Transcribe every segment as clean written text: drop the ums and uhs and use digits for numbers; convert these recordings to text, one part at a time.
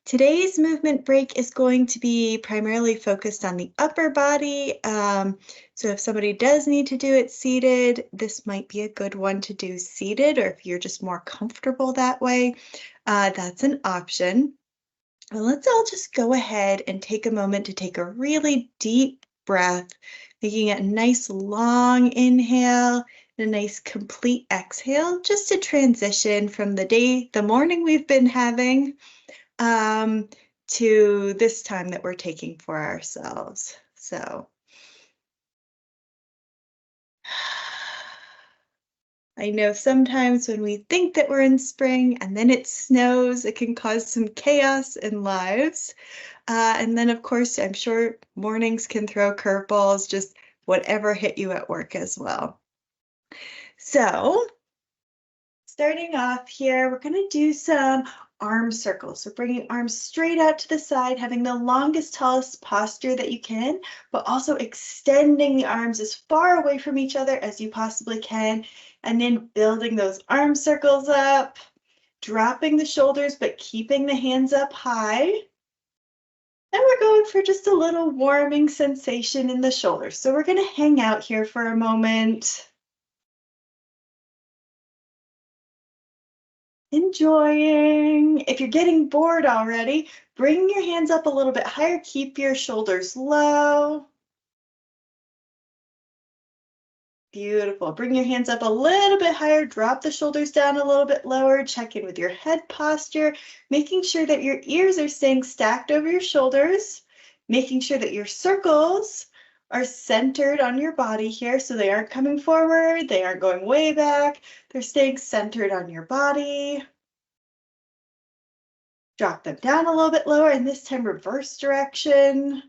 Today's movement break is going to be primarily focused on the upper body. So if somebody does need to do it seated, this might be a good one to do seated, or if you're just more comfortable that way, that's an option. Well, let's all just go ahead and take a moment to take a really deep breath, making a nice long inhale and a nice complete exhale, just to transition from the morning we've been having, to this time that we're taking for ourselves. So I know sometimes when we think that we're in spring and then it snows, it can cause some chaos in lives. And then, of course, I'm sure mornings can throw curveballs, just whatever hit you at work as well. So starting off here, we're going to do some arm circles. So bringing arms straight out to the side, having the longest, tallest posture that you can, but also extending the arms as far away from each other as you possibly can, and then building those arm circles up, dropping the shoulders, but keeping the hands up high. And we're going for just a little warming sensation in the shoulders. So we're going to hang out here for a moment. Enjoying. If you're getting bored already, bring your hands up a little bit higher. Keep your shoulders low. Beautiful. Bring your hands up a little bit higher. Drop the shoulders down a little bit lower. Check in with your head posture, making sure that your ears are staying stacked over your shoulders, making sure that your circles are centered on your body here, so they aren't coming forward, they aren't going way back, they're staying centered on your body. Drop them down a little bit lower, and this time reverse direction.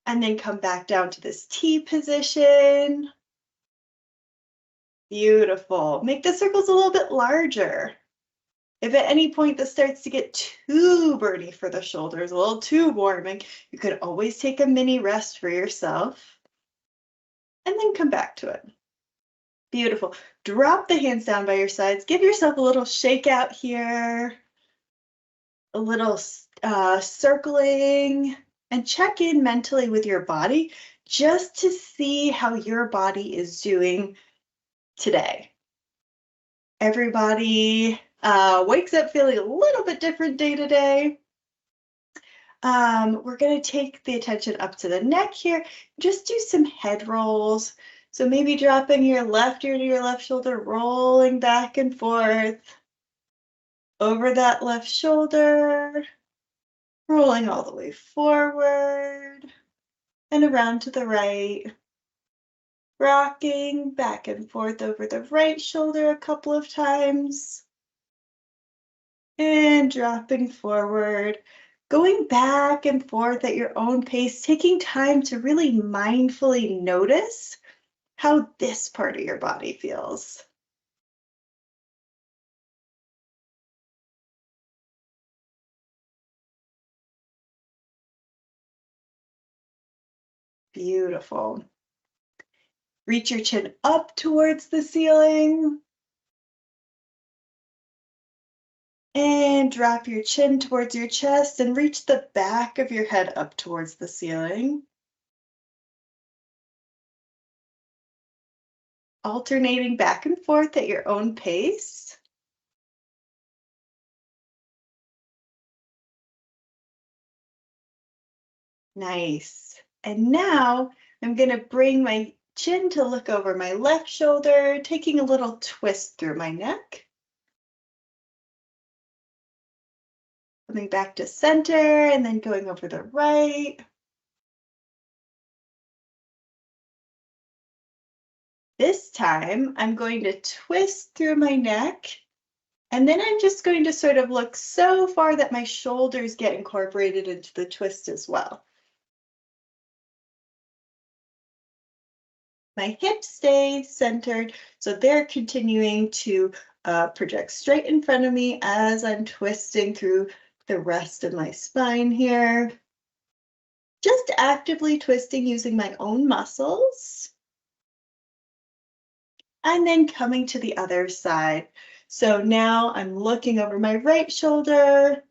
And then come back down to this T position. Beautiful. Make the circles a little bit larger. If at any point this starts to get too burny for the shoulders, a little too warming, you could always take a mini rest for yourself and then come back to it. Beautiful. Drop the hands down by your sides. Give yourself a little shake out here, a little circling, and check in mentally with your body just to see how your body is doing today. Everybody wakes up feeling a little bit different day to day. We're going to take the attention up to the neck here. Just do some head rolls. So maybe dropping your left ear to your left shoulder, rolling back and forth over that left shoulder, rolling all the way forward and around to the right. Rocking back and forth over the right shoulder a couple of times. And dropping forward, going back and forth at your own pace, taking time to really mindfully notice how this part of your body feels. Beautiful. Reach your chin up towards the ceiling. And drop your chin towards your chest and reach the back of your head up towards the ceiling. Alternating back and forth at your own pace. Nice. And now I'm going to bring my chin to look over my left shoulder, taking a little twist through my neck. Coming back to center and then going over the right. This time I'm going to twist through my neck, and then I'm just going to sort of look so far that my shoulders get incorporated into the twist as well. My hips stay centered, so they're continuing to project straight in front of me as I'm twisting through the rest of my spine here. Just actively twisting using my own muscles. And then coming to the other side. So now I'm looking over my right shoulder,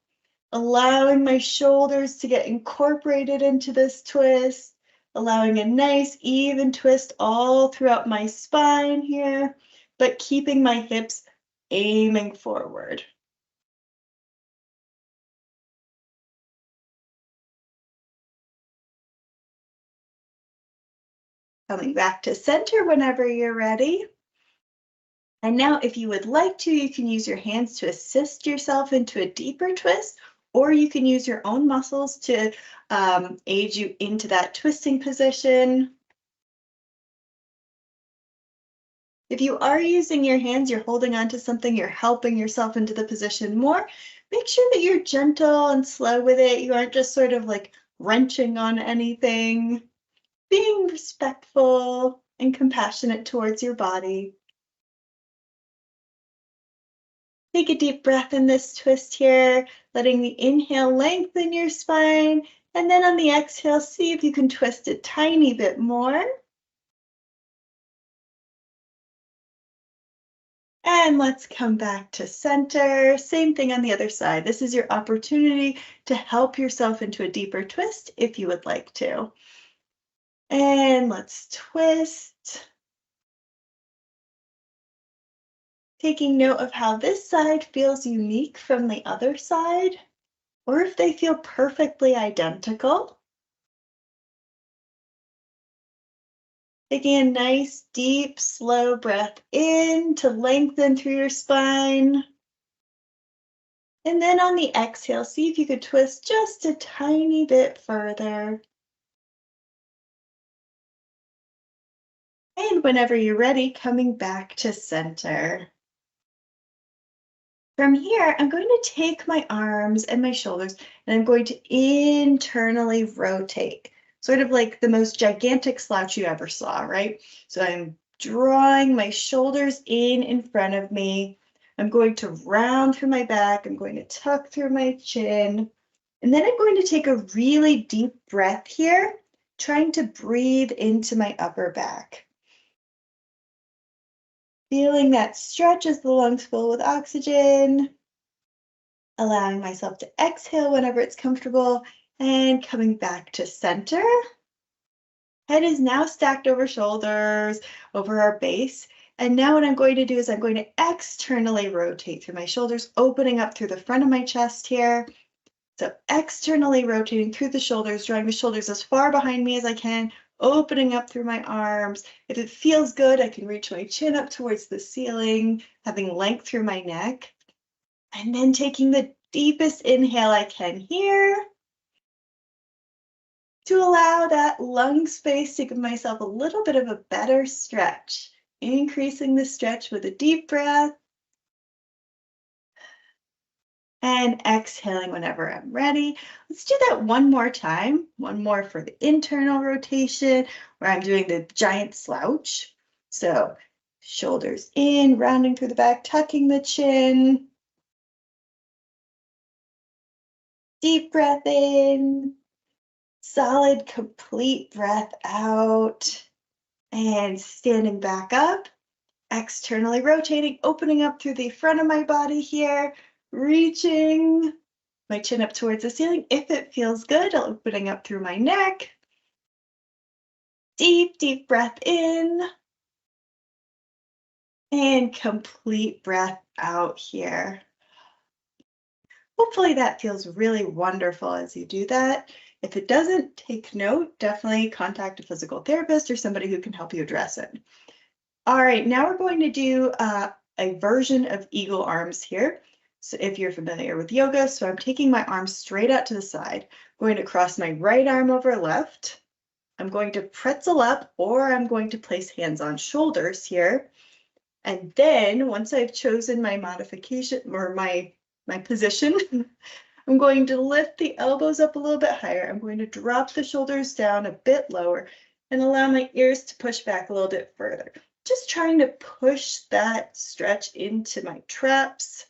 allowing my shoulders to get incorporated into this twist, allowing a nice even twist all throughout my spine here, but keeping my hips aiming forward. Coming back to center whenever you're ready. And now if you would like to, you can use your hands to assist yourself into a deeper twist, or you can use your own muscles to aid you into that twisting position. If you are using your hands, you're holding on to something, you're helping yourself into the position more, make sure that you're gentle and slow with it. You aren't just sort of like wrenching on anything, being respectful and compassionate towards your body. Take a deep breath in this twist here, letting the inhale lengthen your spine, and then on the exhale, see if you can twist a tiny bit more. And let's come back to center. Same thing on the other side. This is your opportunity to help yourself into a deeper twist if you would like to. And let's twist. Taking note of how this side feels unique from the other side, or if they feel perfectly identical. Taking a nice, deep, slow breath in to lengthen through your spine. And then on the exhale, see if you could twist just a tiny bit further. And whenever you're ready, coming back to center. From here, I'm going to take my arms and my shoulders, and I'm going to internally rotate, sort of like the most gigantic slouch you ever saw, right? So I'm drawing my shoulders in front of me. I'm going to round through my back. I'm going to tuck through my chin. And then I'm going to take a really deep breath here, trying to breathe into my upper back. Feeling that stretch as the lungs fill with oxygen. Allowing myself to exhale whenever it's comfortable, and coming back to center. Head is now stacked over shoulders, over our base. And now what I'm going to do is I'm going to externally rotate through my shoulders, opening up through the front of my chest here. So externally rotating through the shoulders, drawing the shoulders as far behind me as I can, opening up through my arms. If it feels good, I can reach my chin up towards the ceiling, having length through my neck. And then taking the deepest inhale I can here to allow that lung space to give myself a little bit of a better stretch. Increasing the stretch with a deep breath. And exhaling whenever I'm ready. Let's do that one more time. One more for the internal rotation where I'm doing the giant slouch. So shoulders in, rounding through the back, tucking the chin. Deep breath in, solid, complete breath out, and standing back up, externally rotating, opening up through the front of my body here, reaching my chin up towards the ceiling. If it feels good, opening up through my neck. Deep, deep breath in, and complete breath out here. Hopefully that feels really wonderful as you do that. If it doesn't, take note, definitely contact a physical therapist or somebody who can help you address it. All right, now we're going to do a version of eagle arms here. So if you're familiar with yoga, so I'm taking my arms straight out to the side, going to cross my right arm over left. I'm going to pretzel up, or I'm going to place hands on shoulders here. And then once I've chosen my modification or my position, I'm going to lift the elbows up a little bit higher. I'm going to drop the shoulders down a bit lower and allow my ears to push back a little bit further. Just trying to push that stretch into my traps.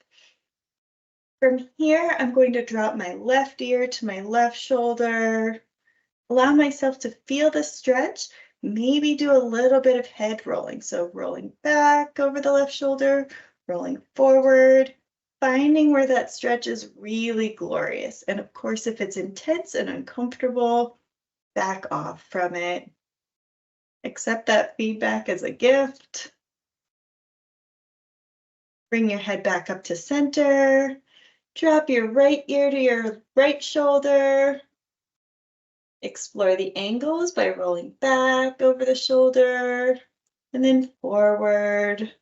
From here, I'm going to drop my left ear to my left shoulder. Allow myself to feel the stretch. Maybe do a little bit of head rolling. So rolling back over the left shoulder, rolling forward, finding where that stretch is really glorious. And of course, if it's intense and uncomfortable, back off from it. Accept that feedback as a gift. Bring your head back up to center. Drop your right ear to your right shoulder. Explore the angles by rolling back over the shoulder and then forward.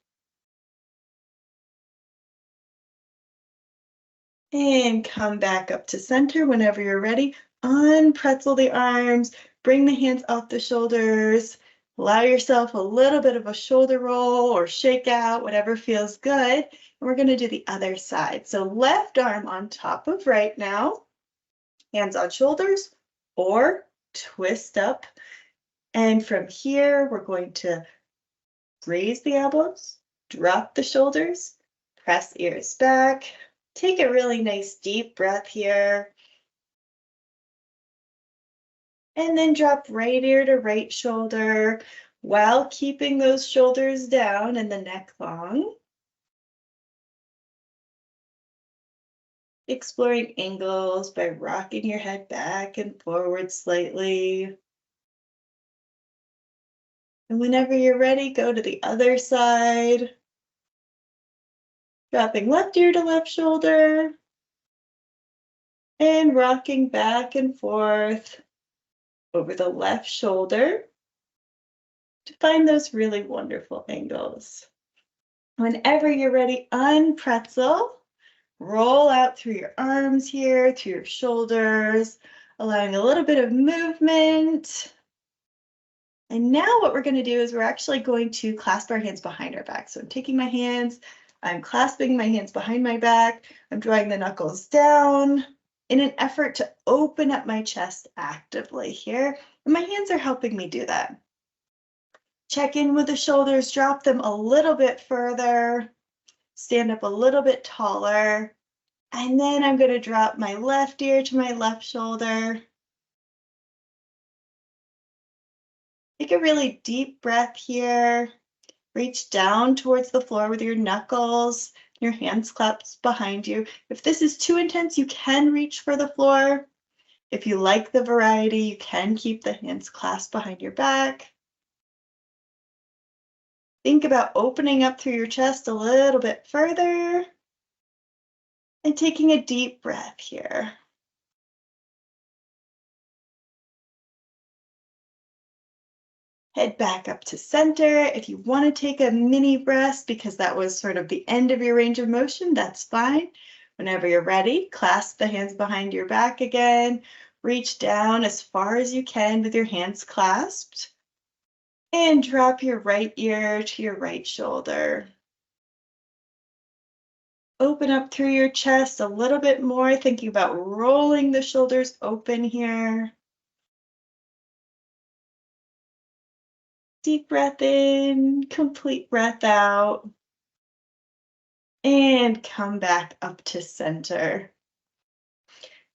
And come back up to center whenever you're ready. Unpretzel the arms, bring the hands off the shoulders. Allow yourself a little bit of a shoulder roll or shake out, whatever feels good. And we're going to do the other side. So left arm on top of right now, hands on shoulders or twist up. And from here, we're going to raise the elbows, drop the shoulders, press ears back. Take a really nice deep breath here. And then drop right ear to right shoulder while keeping those shoulders down and the neck long. Exploring angles by rocking your head back and forward slightly. And whenever you're ready, go to the other side. Dropping left ear to left shoulder. And rocking back and forth over the left shoulder to find those really wonderful angles. Whenever you're ready, unpretzel. Roll out through your arms here, through your shoulders, allowing a little bit of movement. And now what we're going to do is we're actually going to clasp our hands behind our back. So I'm taking my hands, I'm clasping my hands behind my back, I'm drawing the knuckles down in an effort to open up my chest actively here. And my hands are helping me do that. Check in with the shoulders, drop them a little bit further. Stand up a little bit taller, and then I'm going to drop my left ear to my left shoulder. Take a really deep breath here. Reach down towards the floor with your knuckles, your hands clasped behind you. If this is too intense, you can reach for the floor. If you like the variety, you can keep the hands clasped behind your back. Think about opening up through your chest a little bit further and taking a deep breath here. Head back up to center. If you want to take a mini rest because that was sort of the end of your range of motion, that's fine. Whenever you're ready, clasp the hands behind your back again. Reach down as far as you can with your hands clasped. And drop your right ear to your right shoulder. Open up through your chest a little bit more, thinking about rolling the shoulders open here. Deep breath in, complete breath out. And come back up to center.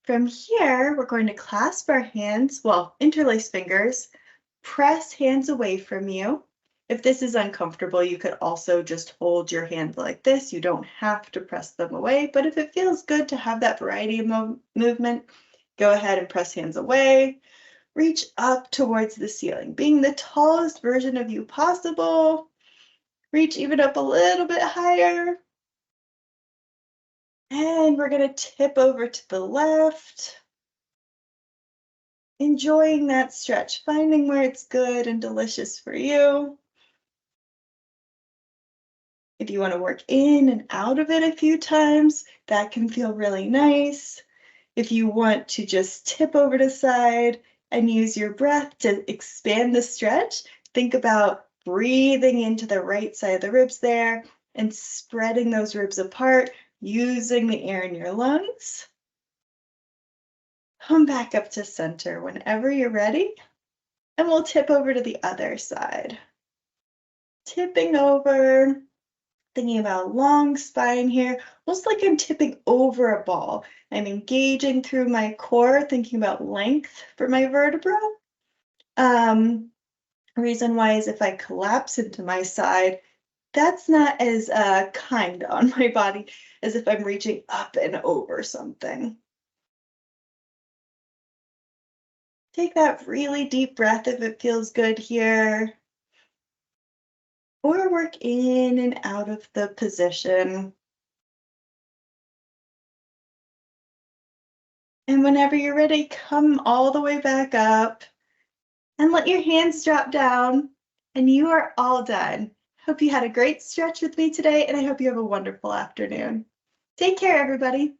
From here, we're going to clasp our hands, well, interlace fingers, press hands away from you. If this is uncomfortable, you could also just hold your hand like this. You don't have to press them away, but if it feels good to have that variety of movement, go ahead and press hands away. Reach up towards the ceiling, being the tallest version of you possible. Reach even up a little bit higher. And we're going to tip over to the left. Enjoying that stretch, finding where it's good and delicious for you. If you want to work in and out of it a few times, that can feel really nice. If you want to just tip over to the side and use your breath to expand the stretch, think about breathing into the right side of the ribs there and spreading those ribs apart, using the air in your lungs. Come back up to center whenever you're ready, and we'll tip over to the other side. Tipping over, thinking about a long spine here, almost like I'm tipping over a ball. I'm engaging through my core, thinking about length for my vertebra. Reason why is if I collapse into my side, that's not as kind on my body as if I'm reaching up and over something. Take that really deep breath if it feels good here. Or work in and out of the position. And whenever you're ready, come all the way back up and let your hands drop down. And you are all done. Hope you had a great stretch with me today, and I hope you have a wonderful afternoon. Take care, everybody.